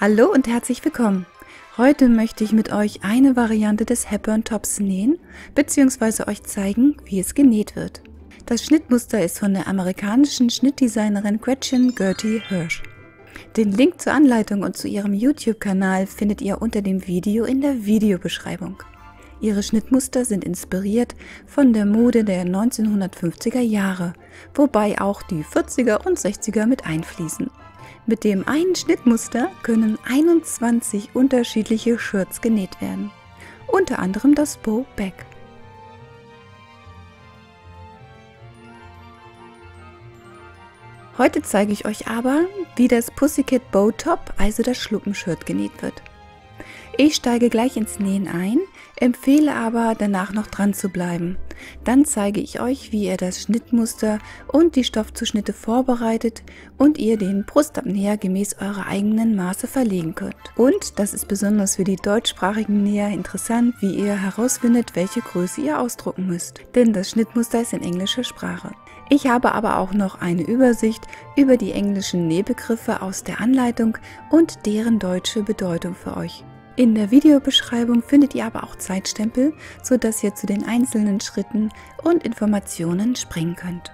Hallo und herzlich willkommen. Heute möchte ich mit euch eine Variante des Hepburn Tops nähen bzw. euch zeigen, wie es genäht wird. Das Schnittmuster ist von der amerikanischen Schnittdesignerin Gretchen Gertie Hirsch. Den Link zur Anleitung und zu ihrem YouTube-Kanal findet ihr unter dem Video in der Videobeschreibung. Ihre Schnittmuster sind inspiriert von der Mode der 1950er Jahre, wobei auch die 40er und 60er mit einfließen. Mit dem einen Schnittmuster können 21 unterschiedliche Shirts genäht werden, unter anderem das Bow Back. Heute zeige ich euch aber, wie das Pussycat Bow Top, also das Schluppenshirt, genäht wird. Ich steige gleich ins Nähen ein, empfehle aber danach noch dran zu bleiben. Dann zeige ich euch, wie ihr das Schnittmuster und die Stoffzuschnitte vorbereitet und ihr den Brustabnäher gemäß eurer eigenen Maße verlegen könnt. Und das ist besonders für die deutschsprachigen Näher interessant, wie ihr herausfindet, welche Größe ihr ausdrucken müsst. Denn das Schnittmuster ist in englischer Sprache. Ich habe aber auch noch eine Übersicht über die englischen Nähbegriffe aus der Anleitung und deren deutsche Bedeutung für euch. In der Videobeschreibung findet ihr aber auch Zeitstempel, sodass ihr zu den einzelnen Schritten und Informationen springen könnt.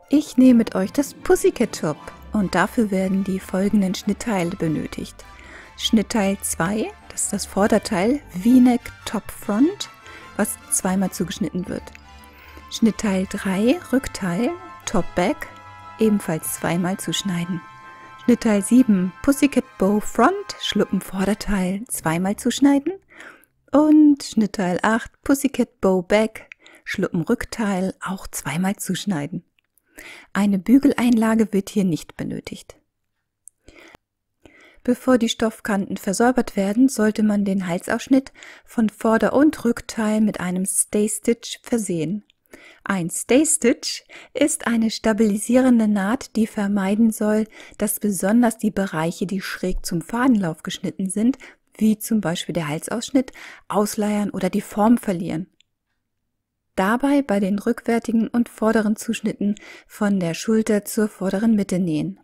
Ich nähe mit euch das Pussycat Top und dafür werden die folgenden Schnittteile benötigt. Schnittteil 2, das ist das Vorderteil V-Neck Top Front, was zweimal zugeschnitten wird. Schnittteil 3, Rückteil Top Back, ebenfalls zweimal zuschneiden. Schnittteil 7, Pussycat Bow Front, Schluppenvorderteil, zweimal zuschneiden. Und Schnittteil 8, Pussycat Bow Back, Schluppenrückteil, auch zweimal zuschneiden. Eine Bügeleinlage wird hier nicht benötigt. Bevor die Stoffkanten versäubert werden, sollte man den Halsausschnitt von Vorder- und Rückteil mit einem Stay Stitch versehen. Ein Stay Stitch ist eine stabilisierende Naht, die vermeiden soll, dass besonders die Bereiche, die schräg zum Fadenlauf geschnitten sind, wie zum Beispiel der Halsausschnitt, ausleiern oder die Form verlieren. Dabei bei den rückwärtigen und vorderen Zuschnitten von der Schulter zur vorderen Mitte nähen.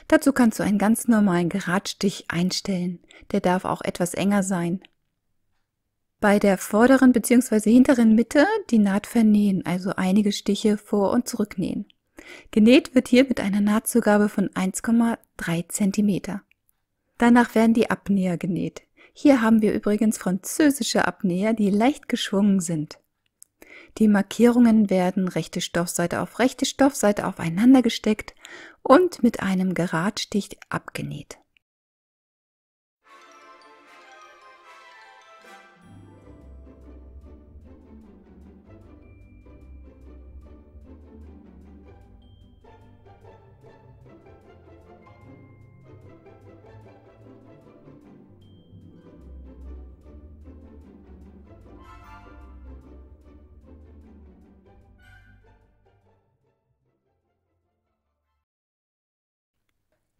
Dazu kannst du einen ganz normalen Geradstich einstellen, der darf auch etwas enger sein. Bei der vorderen bzw. hinteren Mitte die Naht vernähen, also einige Stiche vor- und zurücknähen. Genäht wird hier mit einer Nahtzugabe von 1,3 cm. Danach werden die Abnäher genäht. Hier haben wir übrigens französische Abnäher, die leicht geschwungen sind. Die Markierungen werden rechte Stoffseite aufeinander gesteckt und mit einem Geradstich abgenäht.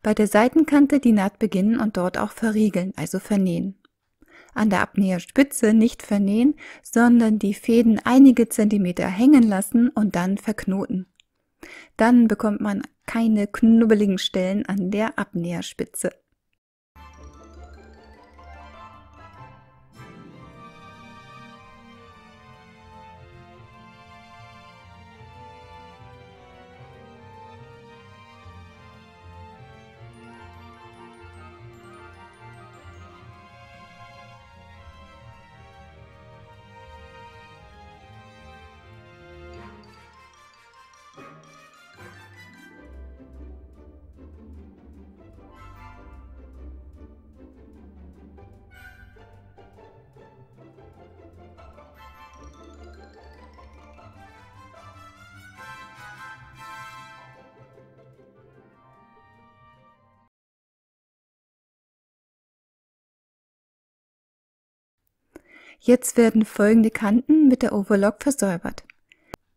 Bei der Seitenkante die Naht beginnen und dort auch verriegeln, also vernähen. An der Abnäherspitze nicht vernähen, sondern die Fäden einige Zentimeter hängen lassen und dann verknoten. Dann bekommt man keine knubbeligen Stellen an der Abnäherspitze. Jetzt werden folgende Kanten mit der Overlock versäubert.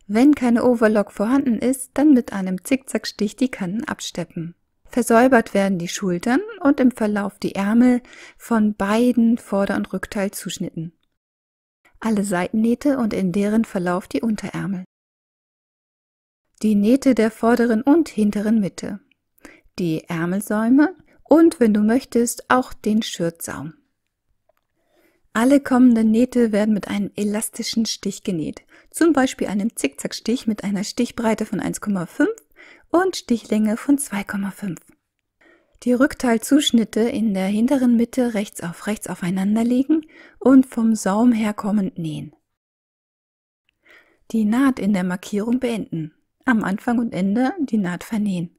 Wenn keine Overlock vorhanden ist, dann mit einem Zickzackstich die Kanten absteppen. Versäubert werden die Schultern und im Verlauf die Ärmel von beiden Vorder- und Rückteilzuschnitten. Alle Seitennähte und in deren Verlauf die Unterärmel. die Nähte der vorderen und hinteren Mitte, die Ärmelsäume und, wenn du möchtest, auch den Schürtsaum. Alle kommenden Nähte werden mit einem elastischen Stich genäht, zum Beispiel einem Zickzackstich mit einer Stichbreite von 1,5 und Stichlänge von 2,5. Die Rückteilzuschnitte in der hinteren Mitte rechts aufeinander legen und vom Saum herkommend nähen. Die Naht in der Markierung beenden. Am Anfang und Ende die Naht vernähen.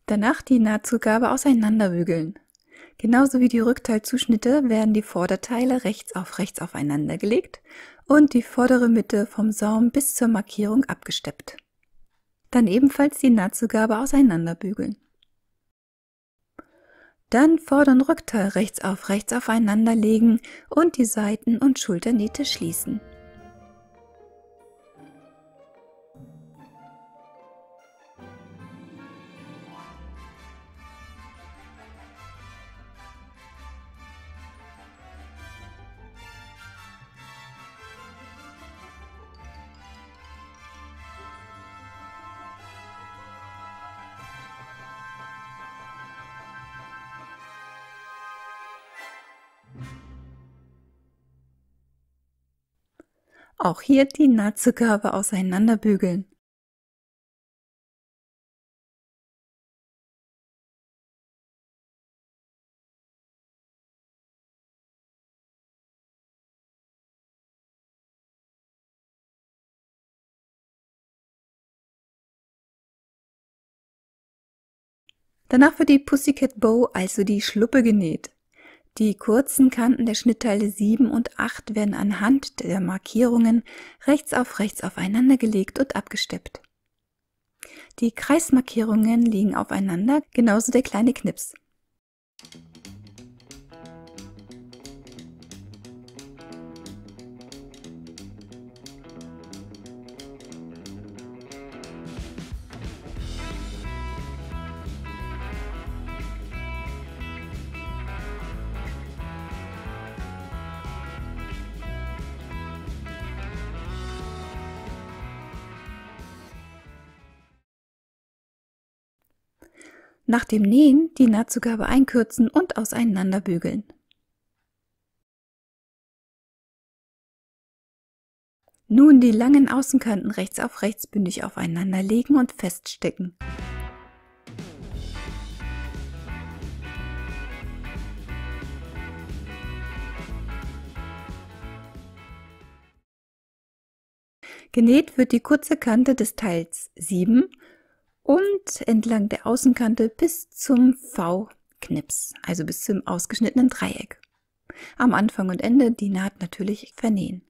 Danach die Nahtzugabe auseinanderbügeln. Genauso wie die Rückteilzuschnitte werden die Vorderteile rechts aufeinander gelegt und die vordere Mitte vom Saum bis zur Markierung abgesteppt. Dann ebenfalls die Nahtzugabe auseinanderbügeln. Dann Vorder- und Rückteil rechts aufeinander legen und die Seiten- und Schulternähte schließen. Auch hier die Nahtzugabe auseinanderbügeln. Danach wird die Pussycat Bow, also die Schluppe, genäht. Die kurzen Kanten der Schnittteile 7 und 8 werden anhand der Markierungen rechts aufeinander gelegt und abgesteppt. Die Kreismarkierungen liegen aufeinander, genauso der kleine Knips. Nach dem Nähen die Nahtzugabe einkürzen und auseinanderbügeln. Nun die langen Außenkanten rechts bündig aufeinander legen und feststecken. Genäht wird die kurze Kante des Teils 7 und entlang der Außenkante bis zum V-Knips, also bis zum ausgeschnittenen Dreieck. Am Anfang und Ende die Naht natürlich vernähen.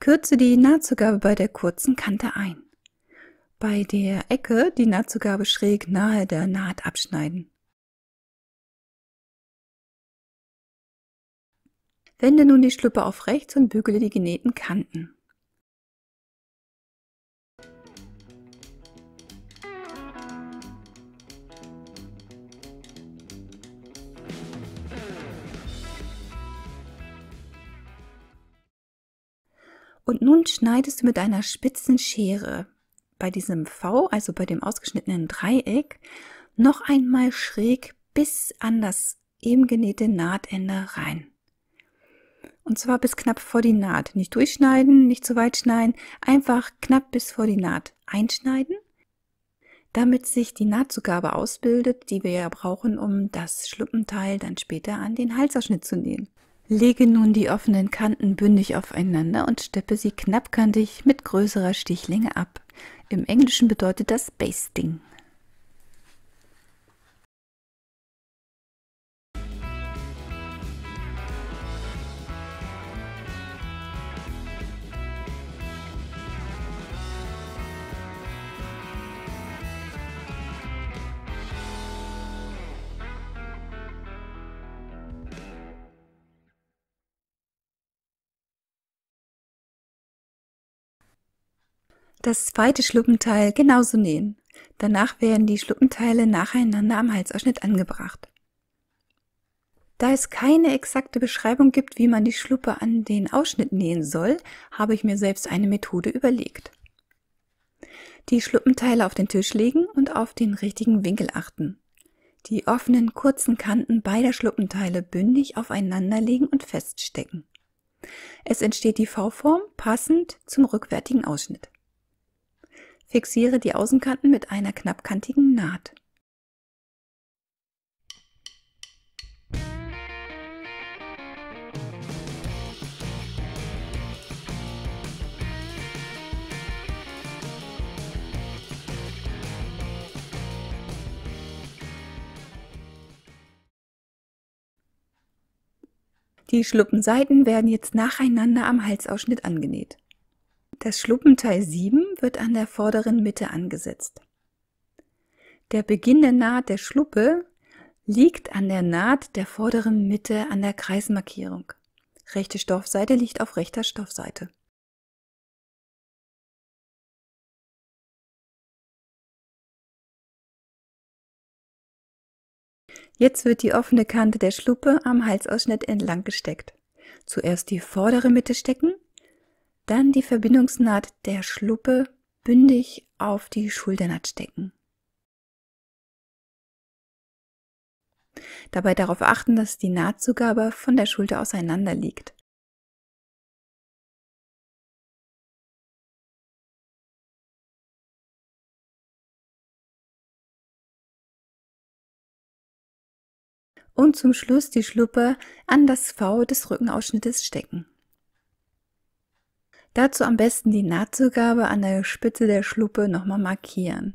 Kürze die Nahtzugabe bei der kurzen Kante ein. Bei der Ecke die Nahtzugabe schräg nahe der Naht abschneiden. Wende nun die Schluppe auf rechts und bügele die genähten Kanten. Und nun schneidest du mit einer spitzen Schere bei diesem V, also bei dem ausgeschnittenen Dreieck, noch einmal schräg bis an das eben genähte Nahtende rein. Und zwar bis knapp vor die Naht. Nicht durchschneiden, nicht zu weit schneiden, einfach knapp bis vor die Naht einschneiden, damit sich die Nahtzugabe ausbildet, die wir ja brauchen, um das Schluppenteil dann später an den Halsausschnitt zu nähen. Lege nun die offenen Kanten bündig aufeinander und steppe sie knappkantig mit größerer Stichlänge ab. Im Englischen bedeutet das Basting. Das zweite Schluppenteil genauso nähen. Danach werden die Schluppenteile nacheinander am Halsausschnitt angebracht. Da es keine exakte Beschreibung gibt, wie man die Schluppe an den Ausschnitt nähen soll, habe ich mir selbst eine Methode überlegt. Die Schluppenteile auf den Tisch legen und auf den richtigen Winkel achten. Die offenen, kurzen Kanten beider Schluppenteile bündig aufeinander legen und feststecken. Es entsteht die V-Form passend zum rückwärtigen Ausschnitt. Fixiere die Außenkanten mit einer knappkantigen Naht. Die Schluppenseiten werden jetzt nacheinander am Halsausschnitt angenäht. Das Schluppenteil 7 wird an der vorderen Mitte angesetzt. Der Beginn der Naht der Schluppe liegt an der Naht der vorderen Mitte an der Kreismarkierung. Rechte Stoffseite liegt auf rechter Stoffseite. Jetzt wird die offene Kante der Schluppe am Halsausschnitt entlang gesteckt. Zuerst die vordere Mitte stecken, dann die Verbindungsnaht der Schluppe bündig auf die Schulternaht stecken. Dabei darauf achten, dass die Nahtzugabe von der Schulter auseinander liegt. Und zum Schluss die Schluppe an das V des Rückenausschnittes stecken. Dazu am besten die Nahtzugabe an der Spitze der Schluppe nochmal markieren.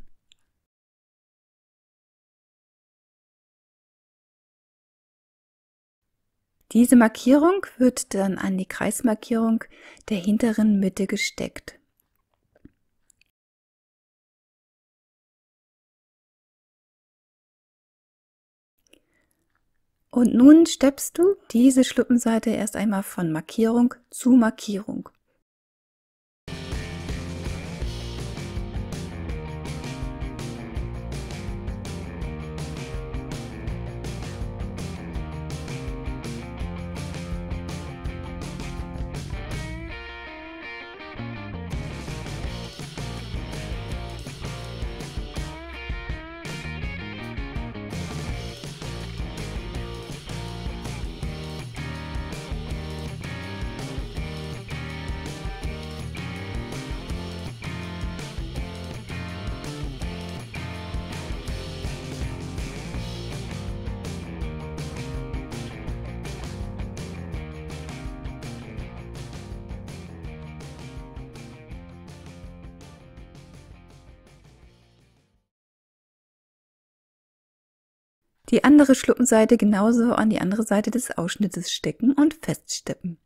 Diese Markierung wird dann an die Kreismarkierung der hinteren Mitte gesteckt. Und nun steppst du diese Schluppenseite erst einmal von Markierung zu Markierung. Die andere Schluppenseite genauso an die andere Seite des Ausschnittes stecken und feststeppen.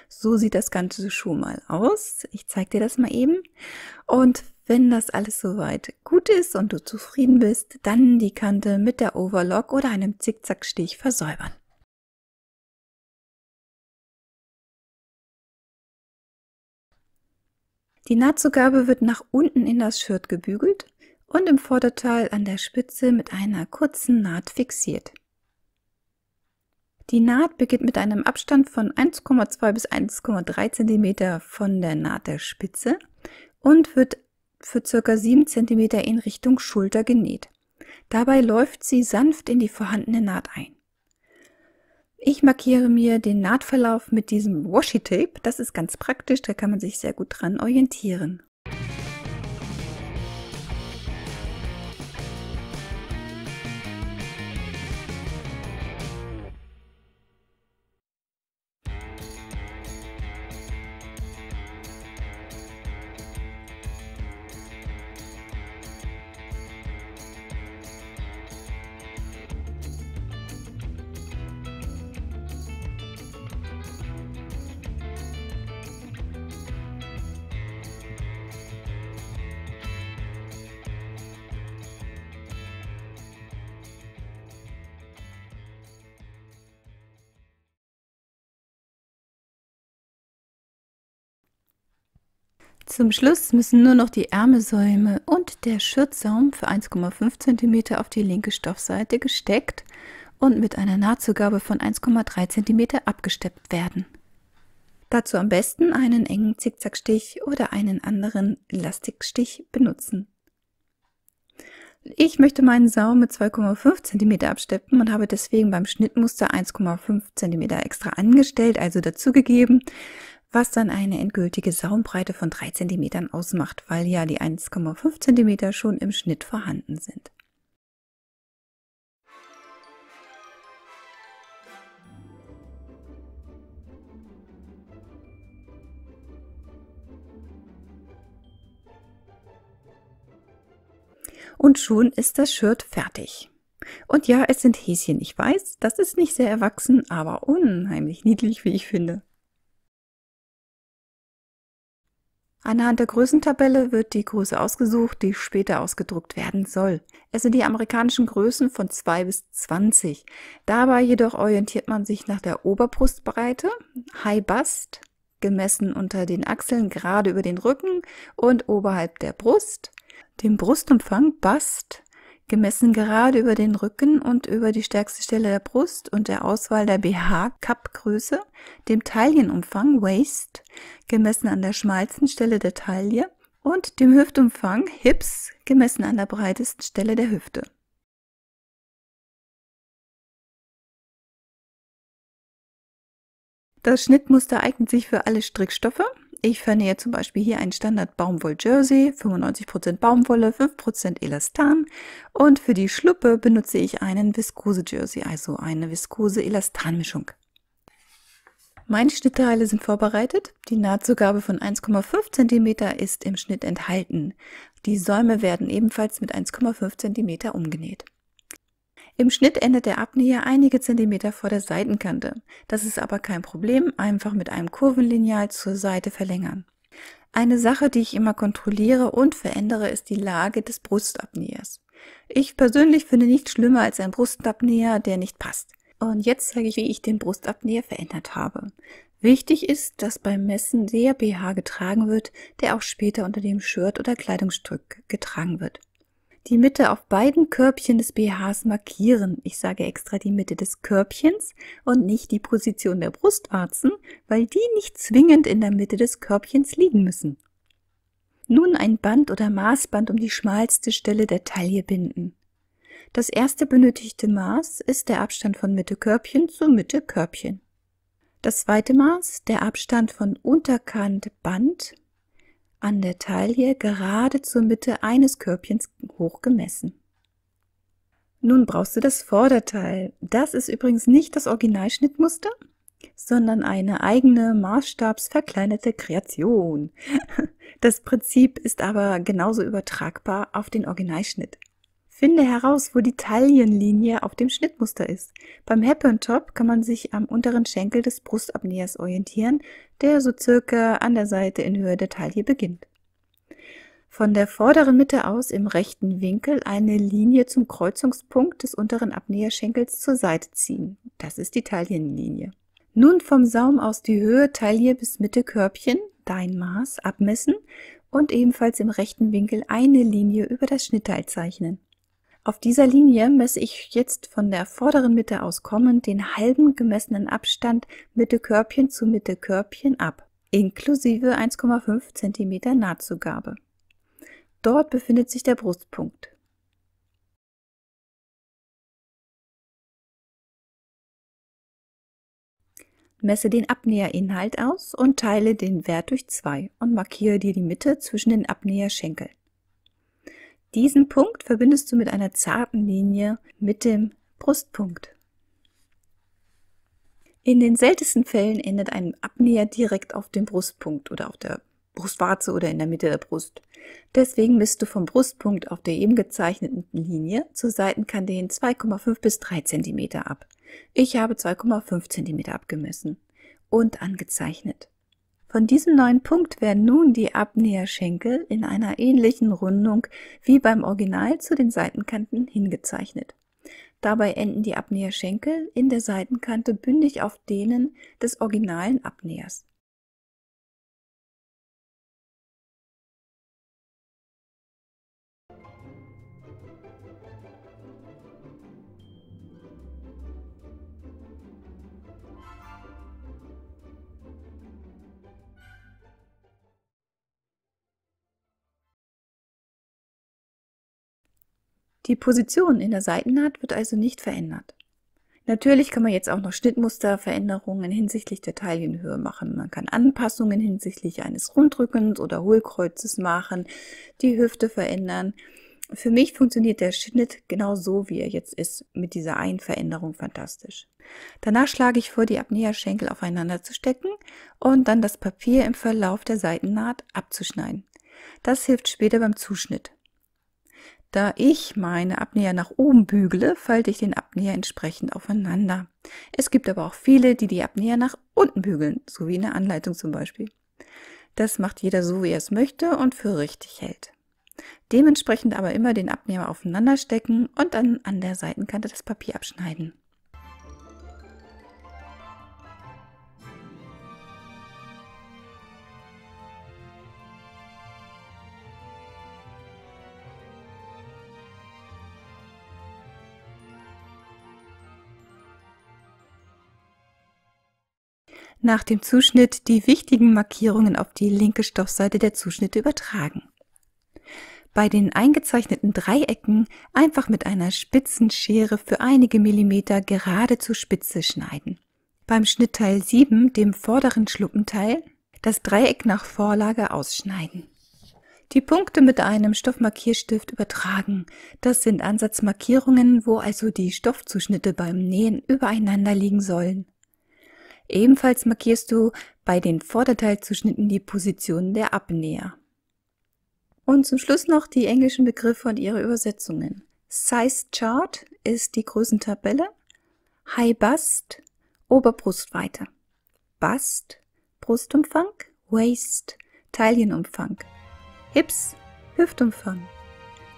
So sieht das Ganze schon mal aus. Ich zeige dir das mal eben. Und wenn das alles soweit gut ist und du zufrieden bist, dann die Kante mit der Overlock oder einem Zickzackstich versäubern. Die Nahtzugabe wird nach unten in das Shirt gebügelt und im Vorderteil an der Spitze mit einer kurzen Naht fixiert. Die Naht beginnt mit einem Abstand von 1,2 bis 1,3 cm von der Naht der Spitze und wird für ca. 7 cm in Richtung Schulter genäht. Dabei läuft sie sanft in die vorhandene Naht ein. Ich markiere mir den Nahtverlauf mit diesem Washi-Tape. Das ist ganz praktisch, da kann man sich sehr gut dran orientieren. Zum Schluss müssen nur noch die Ärmelsäume und der Schürzensaum für 1,5 cm auf die linke Stoffseite gesteckt und mit einer Nahtzugabe von 1,3 cm abgesteppt werden. Dazu am besten einen engen Zickzackstich oder einen anderen Elastikstich benutzen. Ich möchte meinen Saum mit 2,5 cm absteppen und habe deswegen beim Schnittmuster 1,5 cm extra angestellt, also dazugegeben, was dann eine endgültige Saumbreite von 3 cm ausmacht, weil ja die 1,5 cm schon im Schnitt vorhanden sind. Und schon ist das Shirt fertig. Und ja, es sind Häschen, ich weiß, das ist nicht sehr erwachsen, aber unheimlich niedlich, wie ich finde. Anhand der Größentabelle wird die Größe ausgesucht, die später ausgedruckt werden soll. Es sind die amerikanischen Größen von 2 bis 20. Dabei jedoch orientiert man sich nach der Oberbrustbreite, High Bust, gemessen unter den Achseln gerade über den Rücken und oberhalb der Brust, dem Brustumfang Bust, gemessen gerade über den Rücken und über die stärkste Stelle der Brust und der Auswahl der BH-Cup-Größe, dem Taillenumfang Waist, gemessen an der schmalsten Stelle der Taille und dem Hüftumfang Hips, gemessen an der breitesten Stelle der Hüfte. Das Schnittmuster eignet sich für alle Strickstoffe. Ich vernähe zum Beispiel hier ein Standard Baumwoll-Jersey, 95% Baumwolle, 5% Elastan, und für die Schluppe benutze ich einen Viskose-Jersey, also eine Viskose-Elastan-Mischung. Meine Schnittteile sind vorbereitet. Die Nahtzugabe von 1,5 cm ist im Schnitt enthalten. Die Säume werden ebenfalls mit 1,5 cm umgenäht. Im Schnitt endet der Abnäher einige Zentimeter vor der Seitenkante. Das ist aber kein Problem, einfach mit einem Kurvenlineal zur Seite verlängern. Eine Sache, die ich immer kontrolliere und verändere, ist die Lage des Brustabnähers. Ich persönlich finde nichts schlimmer als ein Brustabnäher, der nicht passt. Und jetzt zeige ich, wie ich den Brustabnäher verändert habe. Wichtig ist, dass beim Messen der BH getragen wird, der auch später unter dem Shirt oder Kleidungsstück getragen wird. Die Mitte auf beiden Körbchen des BHs markieren. Ich sage extra die Mitte des Körbchens und nicht die Position der Brustwarzen, weil die nicht zwingend in der Mitte des Körbchens liegen müssen. Nun ein Band oder Maßband um die schmalste Stelle der Taille binden. Das erste benötigte Maß ist der Abstand von Mitte Körbchen zu Mitte Körbchen. Das zweite Maß, der Abstand von Unterkant Band an der Taille gerade zur Mitte eines Körbchens hoch gemessen. Nun brauchst du das Vorderteil. Das ist übrigens nicht das Originalschnittmuster, sondern eine eigene maßstabsverkleinerte Kreation. Das Prinzip ist aber genauso übertragbar auf den Originalschnitt. Finde heraus, wo die Taillenlinie auf dem Schnittmuster ist. Beim Happen Top kann man sich am unteren Schenkel des Brustabnähers orientieren, der so circa an der Seite in Höhe der Taille beginnt. Von der vorderen Mitte aus im rechten Winkel eine Linie zum Kreuzungspunkt des unteren Abnäherschenkels zur Seite ziehen. Das ist die Taillenlinie. Nun vom Saum aus die Höhe Taille bis Mitte Körbchen, dein Maß, abmessen und ebenfalls im rechten Winkel eine Linie über das Schnittteil zeichnen. Auf dieser Linie messe ich jetzt von der vorderen Mitte aus kommend den halben gemessenen Abstand Mitte Körbchen zu Mitte Körbchen ab, inklusive 1,5 cm Nahtzugabe. Dort befindet sich der Brustpunkt. Messe den Abnäherinhalt aus und teile den Wert durch 2 und markiere dir die Mitte zwischen den Abnäherschenkeln. Diesen Punkt verbindest du mit einer zarten Linie mit dem Brustpunkt. In den seltensten Fällen endet ein Abnäher direkt auf dem Brustpunkt oder auf der Brustwarze oder in der Mitte der Brust. Deswegen misst du vom Brustpunkt auf der eben gezeichneten Linie zur Seitenkante hin 2,5 bis 3 cm ab. Ich habe 2,5 cm abgemessen und angezeichnet. Von diesem neuen Punkt werden nun die Abnäherschenkel in einer ähnlichen Rundung wie beim Original zu den Seitenkanten hingezeichnet. Dabei enden die Abnäherschenkel in der Seitenkante bündig auf denen des originalen Abnähers. Die Position in der Seitennaht wird also nicht verändert. Natürlich kann man jetzt auch noch Schnittmusterveränderungen hinsichtlich der Taillenhöhe machen. Man kann Anpassungen hinsichtlich eines Rundrückens oder Hohlkreuzes machen, die Hüfte verändern. Für mich funktioniert der Schnitt genau so, wie er jetzt ist, mit dieser einen Veränderung fantastisch. Danach schlage ich vor, die Abnäherschenkel aufeinander zu stecken und dann das Papier im Verlauf der Seitennaht abzuschneiden. Das hilft später beim Zuschnitt. Da ich meine Abnäher nach oben bügele, falte ich den Abnäher entsprechend aufeinander. Es gibt aber auch viele, die die Abnäher nach unten bügeln, so wie in der Anleitung zum Beispiel. Das macht jeder so, wie er es möchte und für richtig hält. Dementsprechend aber immer den Abnäher aufeinander stecken und dann an der Seitenkante das Papier abschneiden. Nach dem Zuschnitt die wichtigen Markierungen auf die linke Stoffseite der Zuschnitte übertragen. Bei den eingezeichneten Dreiecken einfach mit einer spitzen Schere für einige Millimeter gerade zur Spitze schneiden. Beim Schnittteil 7, dem vorderen Schluppenteil, das Dreieck nach Vorlage ausschneiden. Die Punkte mit einem Stoffmarkierstift übertragen. Das sind Ansatzmarkierungen, wo also die Stoffzuschnitte beim Nähen übereinander liegen sollen. Ebenfalls markierst du bei den Vorderteilzuschnitten die Positionen der Abnäher. Und zum Schluss noch die englischen Begriffe und ihre Übersetzungen. Size Chart ist die Größentabelle, High Bust, Oberbrustweite, Bust, Brustumfang, Waist, Taillenumfang, Hips, Hüftumfang,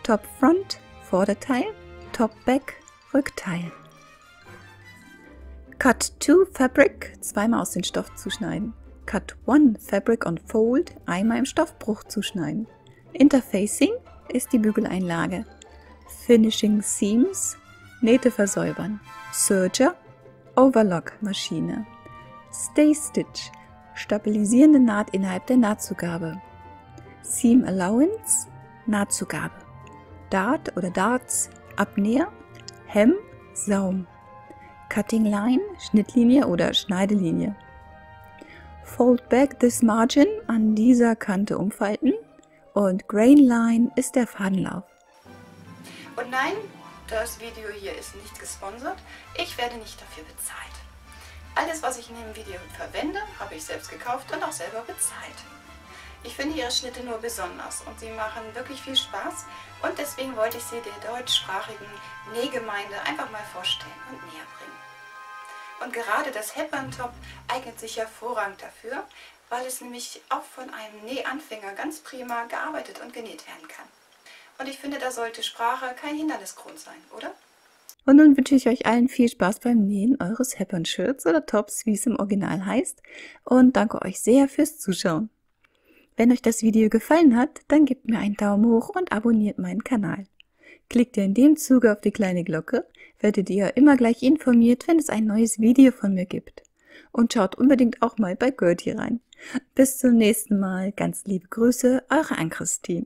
Top Front, Vorderteil, Top Back, Rückteil. Cut 2 Fabric, zweimal aus dem Stoff zuschneiden. Cut 1 Fabric on Fold, einmal im Stoffbruch zuschneiden. Interfacing ist die Bügeleinlage. Finishing Seams, Nähte versäubern. Serger, Overlock Maschine. Stay Stitch, stabilisierende Naht innerhalb der Nahtzugabe. Seam Allowance, Nahtzugabe. Dart oder Darts, Abnäher. Hem, Saum. Cutting Line, Schnittlinie oder Schneidelinie. Fold back this margin, an dieser Kante umfalten. Und Grain Line ist der Fadenlauf. Und nein, das Video hier ist nicht gesponsert. Ich werde nicht dafür bezahlt. Alles, was ich in dem Video verwende, habe ich selbst gekauft und auch selber bezahlt. Ich finde ihre Schnitte nur besonders und sie machen wirklich viel Spaß. Und deswegen wollte ich sie der deutschsprachigen Nähgemeinde einfach mal vorstellen und näher bringen. Und gerade das Hepburn-Top eignet sich hervorragend dafür, weil es nämlich auch von einem Nähanfänger ganz prima gearbeitet und genäht werden kann. Und ich finde, da sollte Sprache kein Hindernisgrund sein, oder? Und nun wünsche ich euch allen viel Spaß beim Nähen eures Hepburn-Shirts oder Tops, wie es im Original heißt, und danke euch sehr fürs Zuschauen. Wenn euch das Video gefallen hat, dann gebt mir einen Daumen hoch und abonniert meinen Kanal. Klickt ihr in dem Zuge auf die kleine Glocke, werdet ihr immer gleich informiert, wenn es ein neues Video von mir gibt. Und schaut unbedingt auch mal bei Gertie rein. Bis zum nächsten Mal. Ganz liebe Grüße, eure Ann-Christine.